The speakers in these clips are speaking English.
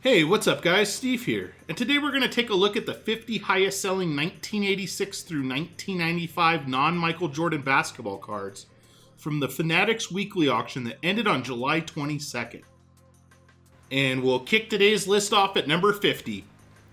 Hey, what's up guys? Steve here. And today we're going to take a look at the 50 highest selling 1986 through 1995 non-Michael Jordan basketball cards from the Fanatics weekly auction that ended on July 22nd. And we'll kick today's list off at number 50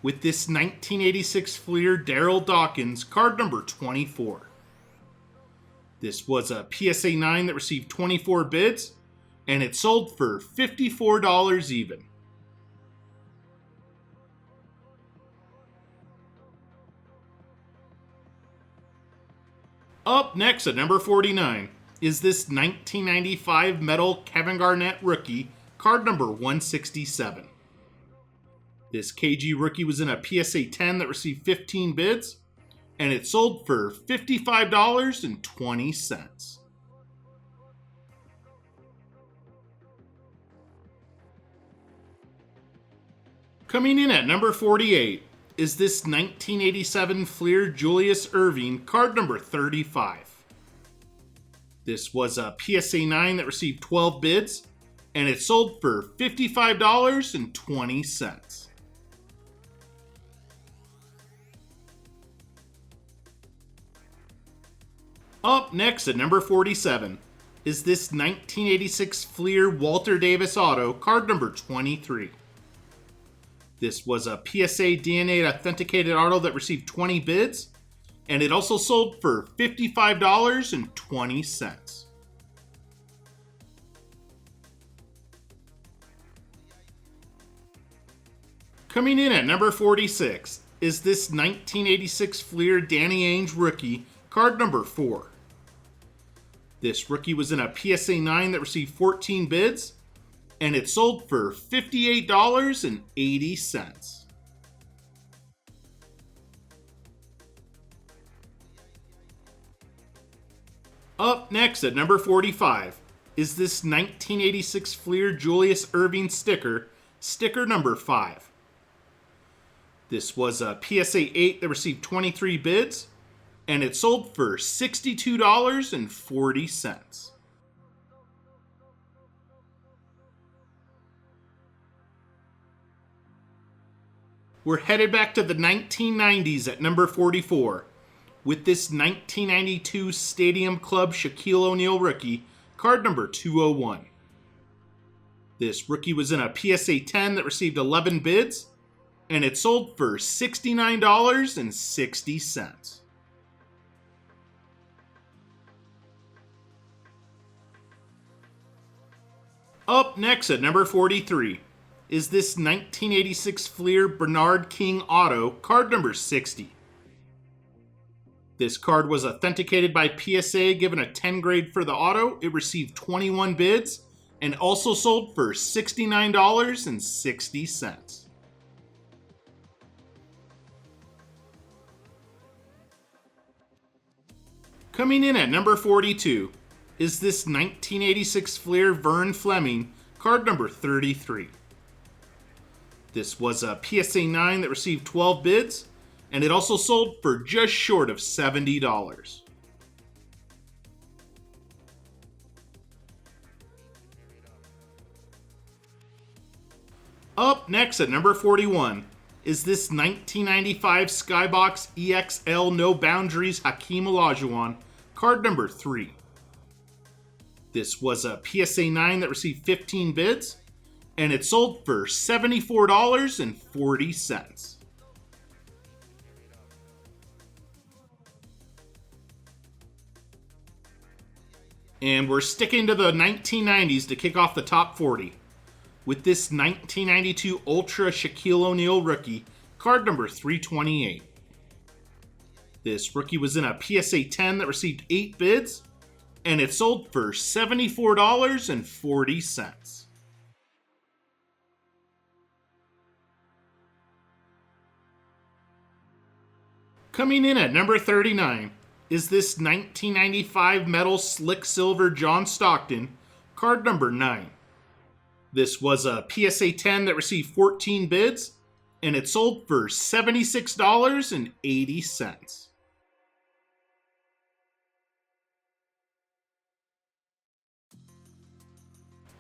with this 1986 Fleer Daryl Dawkins card number 24. This was a PSA 9 that received 24 bids and it sold for $54 even. Up next at number 49 is this 1995 metal Kevin Garnett rookie, card number 167. This KG rookie was in a PSA 10 that received 15 bids, and it sold for $55.20. Coming in at number 48 is this 1987 Fleer Julius Erving, card number 35. This was a PSA 9 that received 12 bids, and it sold for $55.20. Up next at number 47 is this 1986 Fleer Walter Davis Auto, card number 23. This was a PSA DNA authenticated auto that received 20 bids, and it also sold for $55.20. Coming in at number 46 is this 1986 Fleer Danny Ainge rookie, card number 4. This rookie was in a PSA 9 that received 14 bids, and it sold for $58.80. Up next at number 45 is this 1986 Fleer Julius Erving sticker number 5. This was a PSA 8 that received 23 bids, and it sold for $62.40. We're headed back to the 1990s at number 44 with this 1992 Stadium Club Shaquille O'Neal rookie, card number 201. This rookie was in a PSA 10 that received 11 bids, and it sold for $69.60. Up next at number 43 is this 1986 Fleer Bernard King Auto, card number 60. This card was authenticated by PSA, given a 10 grade for the auto. It received 21 bids and also sold for $69.60. Coming in at number 42 is this 1986 Fleer Vern Fleming, card number 33. This was a PSA 9 that received 12 bids, and it also sold for just short of $70. Up next at number 41 is this 1995 Skybox EXL No Boundaries Hakeem Olajuwon, card number 3. This was a PSA 9 that received 15 bids, and it sold for $74.40. And we're sticking to the 1990s to kick off the top 40 with this 1992 Ultra Shaquille O'Neal rookie, card number 328. This rookie was in a PSA 10 that received 8 bids, and it sold for $74.40. Coming in at number 39 is this 1995 metal slick silver John Stockton, card number 9. This was a PSA 10 that received 14 bids, and it sold for $76.80.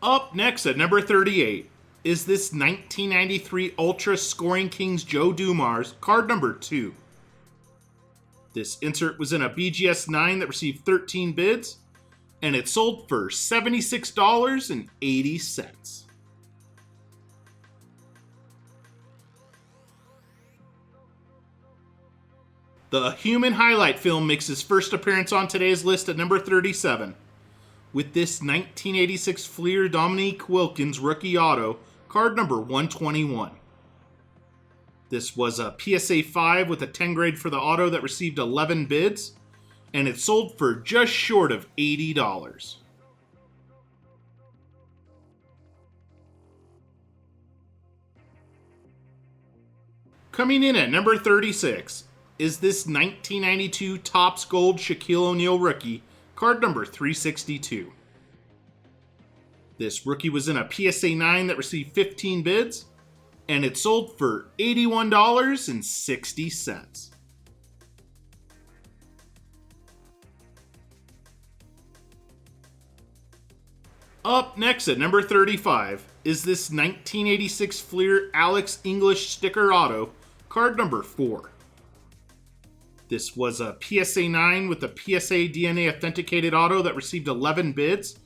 Up next at number 38 is this 1993 Ultra Scoring Kings Joe Dumars, card number 2. This insert was in a BGS 9 that received 13 bids, and it sold for $76.80. The Human Highlight film makes its first appearance on today's list at number 37, with this 1986 Fleer Dominique Wilkins rookie auto, card number 121. This was a PSA 5 with a 10 grade for the auto that received 11 bids, and it sold for just short of $80. Coming in at number 36 is this 1992 Topps Gold Shaquille O'Neal rookie, card number 362. This rookie was in a PSA 9 that received 15 bids, and it sold for $81.60. Up next at number 35 is this 1986 Fleer Alex English sticker auto, card number 4. This was a PSA 9 with a PSA DNA authenticated auto that received 11 bids,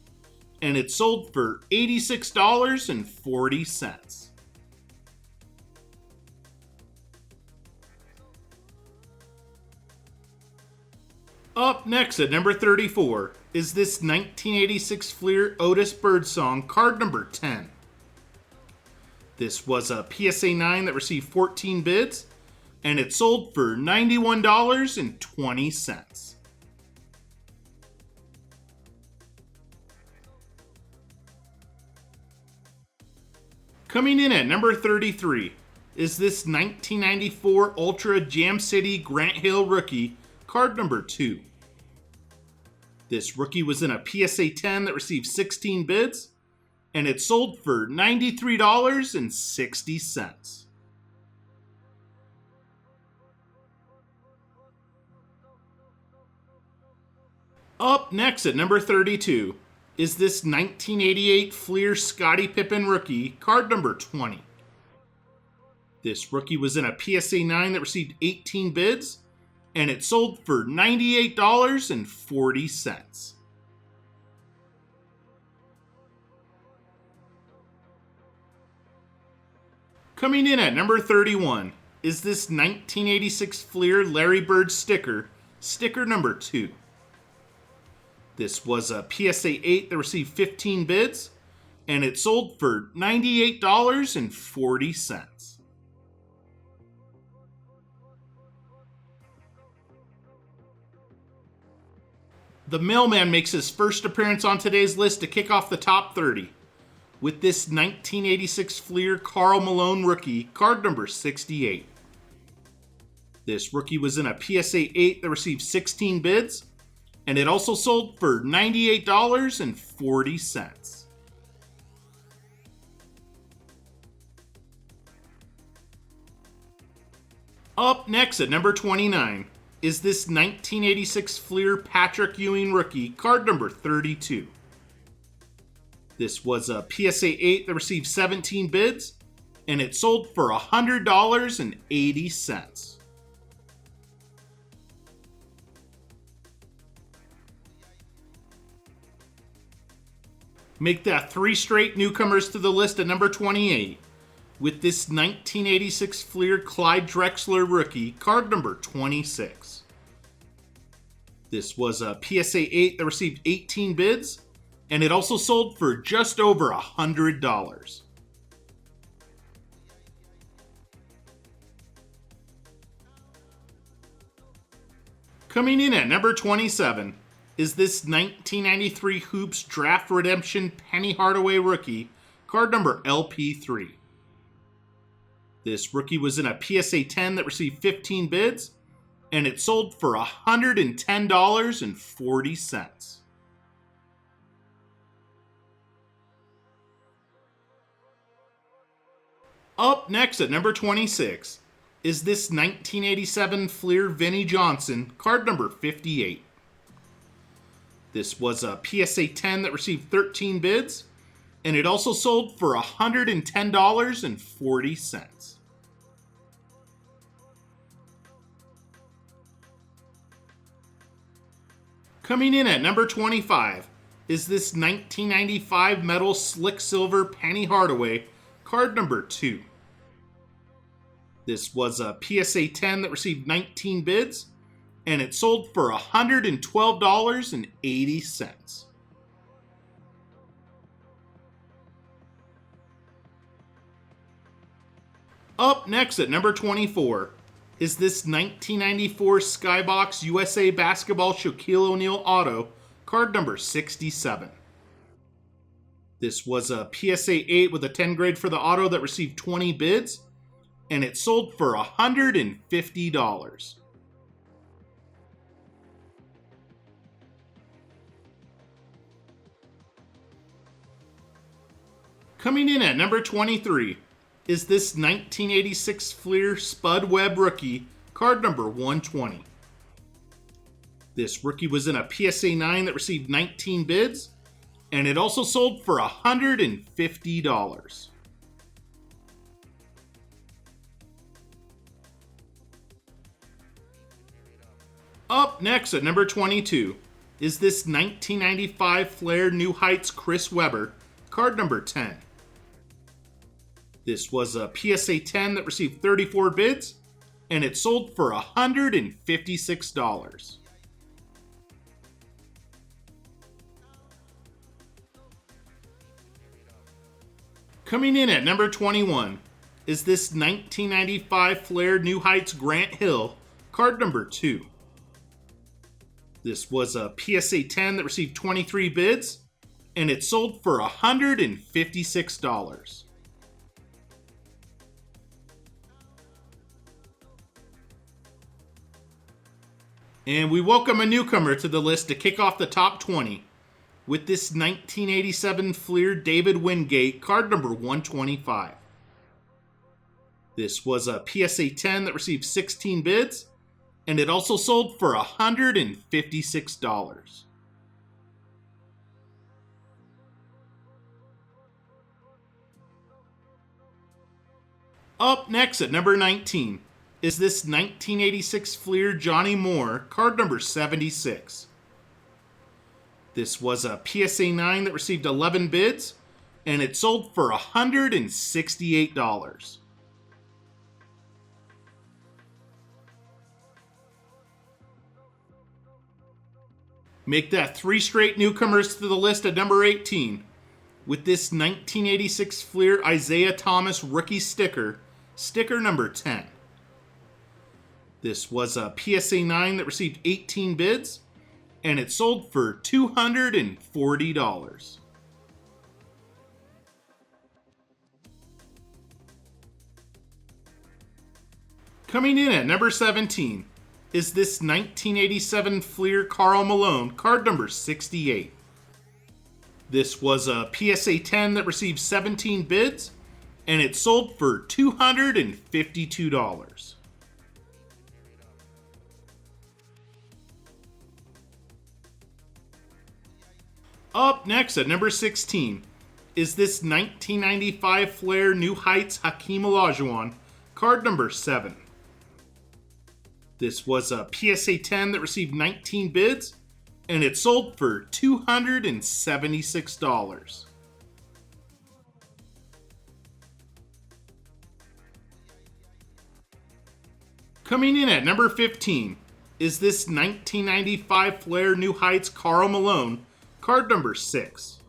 and it sold for $86.40. Up next at number 34 is this 1986 Fleer Otis Birdsong, card number 10. This was a PSA 9 that received 14 bids, and it sold for $91.20. Coming in at number 33 is this 1994 Ultra Jam City Grant Hill rookie, card number 2. This rookie was in a PSA 10 that received 16 bids, and it sold for $93.60. Up next at number 32 is this 1988 Fleer Scottie Pippen rookie, card number 20. This rookie was in a PSA 9 that received 18 bids, and it sold for $98.40. Coming in at number 31 is this 1986 Fleer Larry Bird sticker, sticker number 2. This was a PSA 8 that received 15 bids, and it sold for $98.40. The Mailman makes his first appearance on today's list to kick off the top 30, with this 1986 Fleer Karl Malone rookie, card number 68. This rookie was in a PSA 8 that received 16 bids, and it also sold for $98.40. Up next at number 29 is this 1986 Fleer Patrick Ewing rookie, card number 32. This was a PSA 8 that received 17 bids, and it sold for $100.80. Make that 3 straight newcomers to the list at number 28, with this 1986 Fleer Clyde Drexler rookie, card number 26. This was a PSA 8 that received 18 bids, and it also sold for just over $100. Coming in at number 27 is this 1993 Hoops Draft Redemption Penny Hardaway rookie, card number LP3. This rookie was in a PSA 10 that received 15 bids, and it sold for $110.40. Up next at number 26 is this 1987 Fleer Vinnie Johnson, card number 58. This was a PSA 10 that received 13 bids, and it also sold for $110.40. Coming in at number 25 is this 1995 metal slick silver Penny Hardaway, card number 2. This was a PSA 10 that received 19 bids, and it sold for $112.80. Up next at number 24 is this 1994 Skybox USA Basketball Shaquille O'Neal Auto, card number 67. This was a PSA 8 with a 10 grade for the auto that received 20 bids, and it sold for $150. Coming in at number 23 is this 1986 Fleer Spud Webb rookie, card number 120. This rookie was in a PSA 9 that received 19 bids, and it also sold for $150. Up next at number 22 is this 1995 Flair New Heights Chris Webber, card number 10. This was a PSA 10 that received 34 bids, and it sold for $156. Coming in at number 21 is this 1995 Flair New Heights Grant Hill, card number 2. This was a PSA 10 that received 23 bids, and it sold for $156. And we welcome a newcomer to the list to kick off the top 20 with this 1987 Fleer David Wingate, card number 125. This was a PSA 10 that received 16 bids, and it also sold for $156. Up next at number 19 is this 1986 Fleer Johnny Moore, card number 76. This was a PSA 9 that received 11 bids, and it sold for $168. Make that 3 straight newcomers to the list at number 18 with this 1986 Fleer Isaiah Thomas rookie sticker, sticker number 10. This was a PSA 9 that received 18 bids, and it sold for $240. Coming in at number 17 is this 1987 Fleer Karl Malone, card number 68. This was a PSA 10 that received 17 bids, and it sold for $252. Up next at number 16 is this 1995 Flair New Heights Hakeem Olajuwon, card number 7. This was a PSA 10 that received 19 bids, and it sold for $276. Coming in at number 15 is this 1995 Flair New Heights Karl Malone, card number 6.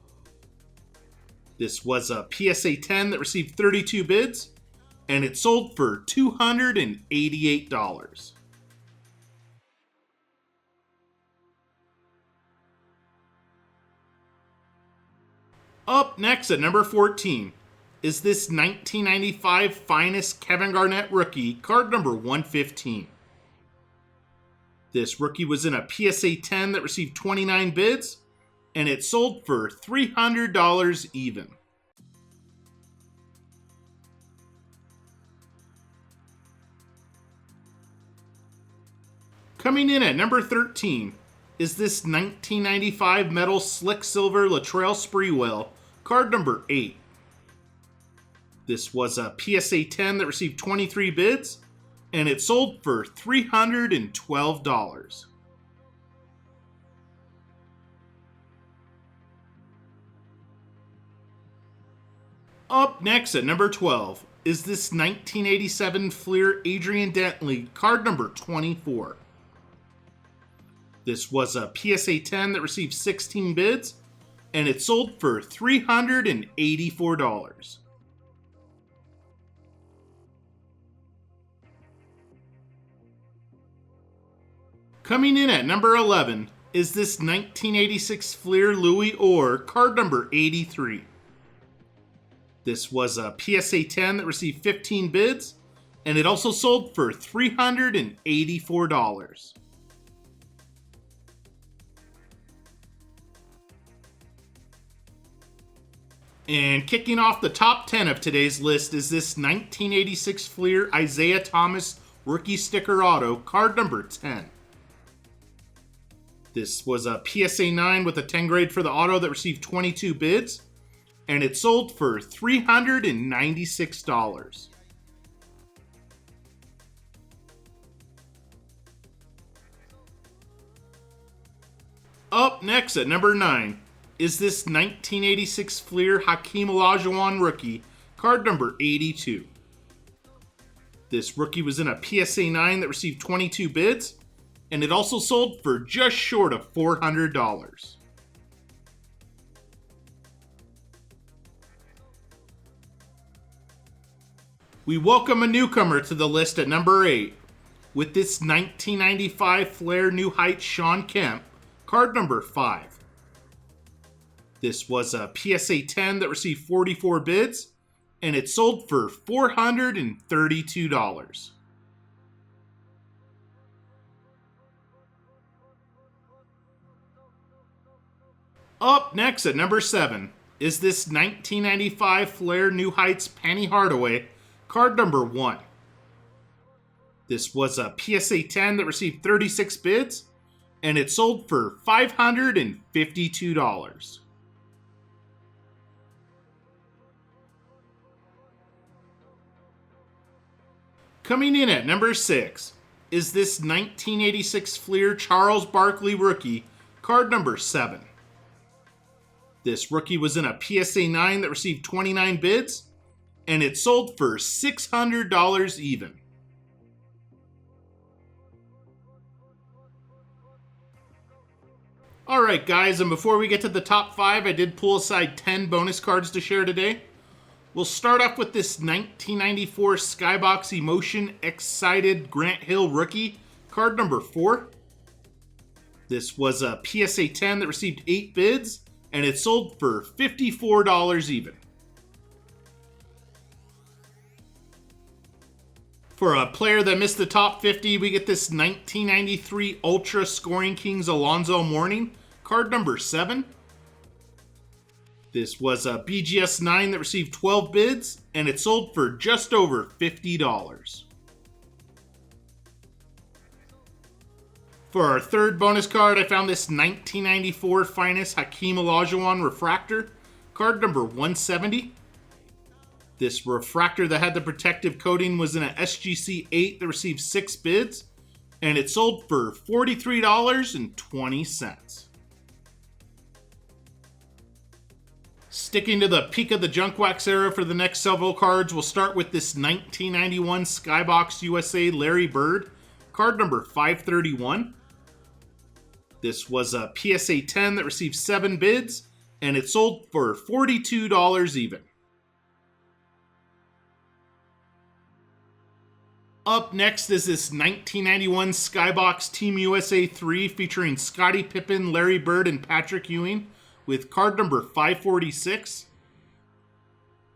This was a PSA 10 that received 32 bids, and it sold for $288. Up next at number 14 is this 1995 Finest Kevin Garnett rookie, card number 115. This rookie was in a PSA 10 that received 29 bids, and it sold for $300 even. Coming in at number 13 is this 1995 metal slick silver Latrell Sprewell, Card number 8. This was a PSA 10 that received 23 bids, and it sold for $312. Up next at number 12 is this 1987 Fleer Adrian Dantley, card number 24. This was a PSA 10 that received 16 bids, and it sold for $384. Coming in at number 11 is this 1986 Fleer Louis Orr, card number 83. This was a PSA 10 that received 15 bids, and it also sold for $384. And kicking off the top 10 of today's list is this 1986 Fleer Isaiah Thomas Rookie Sticker Auto, card number 10. This was a PSA 9 with a 10 grade for the auto that received 22 bids, and it sold for $396. Up next at number 9 is this 1986 Fleer Hakeem Olajuwon rookie, card number 82. This rookie was in a PSA 9 that received 22 bids, and it also sold for just short of $400. We welcome a newcomer to the list at number 8 with this 1995 Flair New Heights Shawn Kemp, card number 5. This was a PSA 10 that received 44 bids, and it sold for $432. Up next at number 7 is this 1995 Flair New Heights Penny Hardaway, card number 1. This was a PSA 10 that received 36 bids, and it sold for $552. Coming in at number 6 is this 1986 Fleer Charles Barkley rookie, card number 7. This rookie was in a PSA 9 that received 29 bids, and it sold for $600 even. Alright guys, and before we get to the top 5, I did pull aside 10 bonus cards to share today. We'll start off with this 1994 Skybox Emotion Excited Grant Hill rookie, card number 4. This was a PSA 10 that received 8 bids, and it sold for $54 even. For a player that missed the top 50, we get this 1993 Ultra Scoring Kings Alonzo Mourning, card number 7. This was a BGS 9 that received 12 bids, and it sold for just over $50. For our third bonus card, I found this 1994 Finest Hakeem Olajuwon Refractor, card number 170. This refractor that had the protective coating was in an SGC 8 that received 6 bids, and it sold for $43.20. Sticking to the peak of the junk wax era for the next several cards, we'll start with this 1991 Skybox USA Larry Bird, card number 531. This was a PSA 10 that received 7 bids, and it sold for $42 even. Up next is this 1991 Skybox Team USA 3 featuring Scottie Pippen, Larry Bird, and Patrick Ewing with card number 546.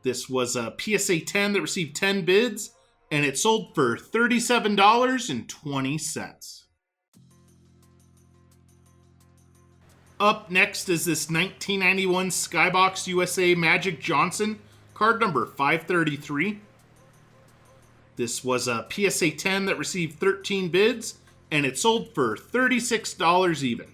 This was a PSA 10 that received 10 bids, and it sold for $37.20. Up next is this 1991 Skybox USA Magic Johnson, card number 533. This was a PSA 10 that received 13 bids, and it sold for $36 even.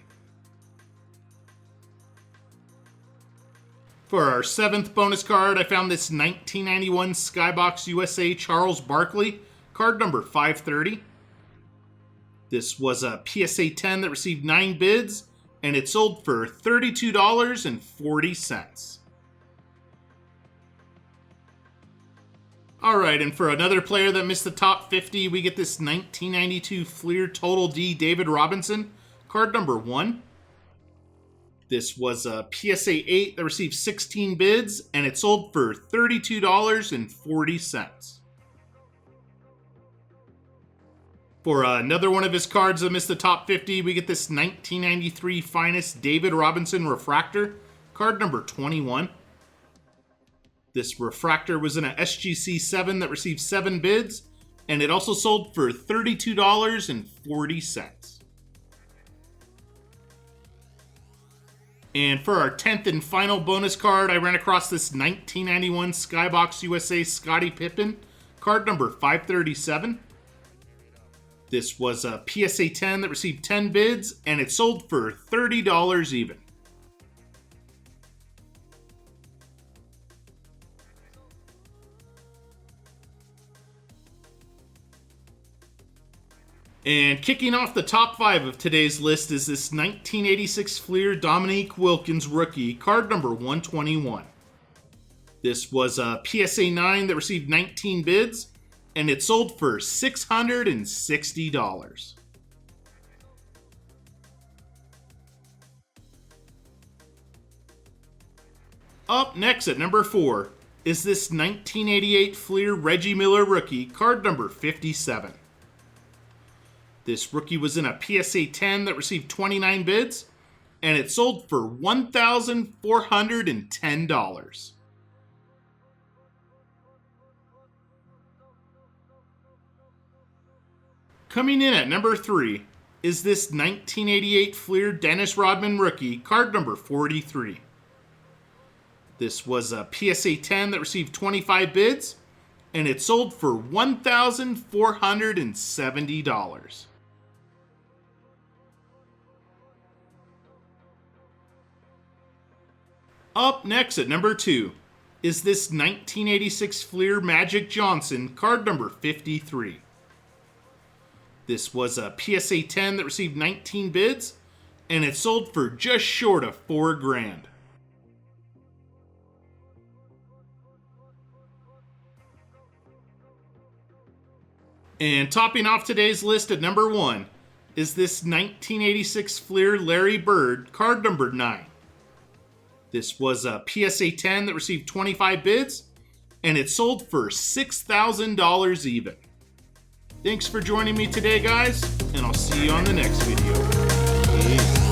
For our 7th bonus card, I found this 1991 Skybox USA Charles Barkley, card number 530. This was a PSA 10 that received 9 bids, and it sold for $32.40. Alright, and for another player that missed the top 50, we get this 1992 Fleer Total D David Robinson, card number 1. This was a PSA 8 that received 16 bids, and it sold for $32.40. For another one of his cards that missed the top 50, we get this 1993 Finest David Robinson Refractor, card number 21. This refractor was in a SGC 7 that received 7 bids, and it also sold for $32.40. And for our 10th and final bonus card, I ran across this 1991 Skybox USA Scottie Pippen, card number 537. This was a PSA 10 that received 10 bids, and it sold for $30 even. And kicking off the top 5 of today's list is this 1986 Fleer Dominique Wilkins rookie, card number 121. This was a PSA 9 that received 19 bids, and it sold for $660. Up next at number 4 is this 1988 Fleer Reggie Miller rookie, card number 57. This rookie was in a PSA 10 that received 29 bids, and it sold for $1,410. Coming in at number 3 is this 1988 Fleer Dennis Rodman rookie, card number 43. This was a PSA 10 that received 25 bids, and it sold for $1,470. Up next at number 2 is this 1986 Fleer Magic Johnson, card number 53. This was a PSA 10 that received 19 bids, and it sold for just short of $4,000. And topping off today's list at number 1 is this 1986 Fleer Larry Bird, card number 9. This was a PSA 10 that received 25 bids, and it sold for $6,000 even. Thanks for joining me today, guys, and I'll see you on the next video. Peace.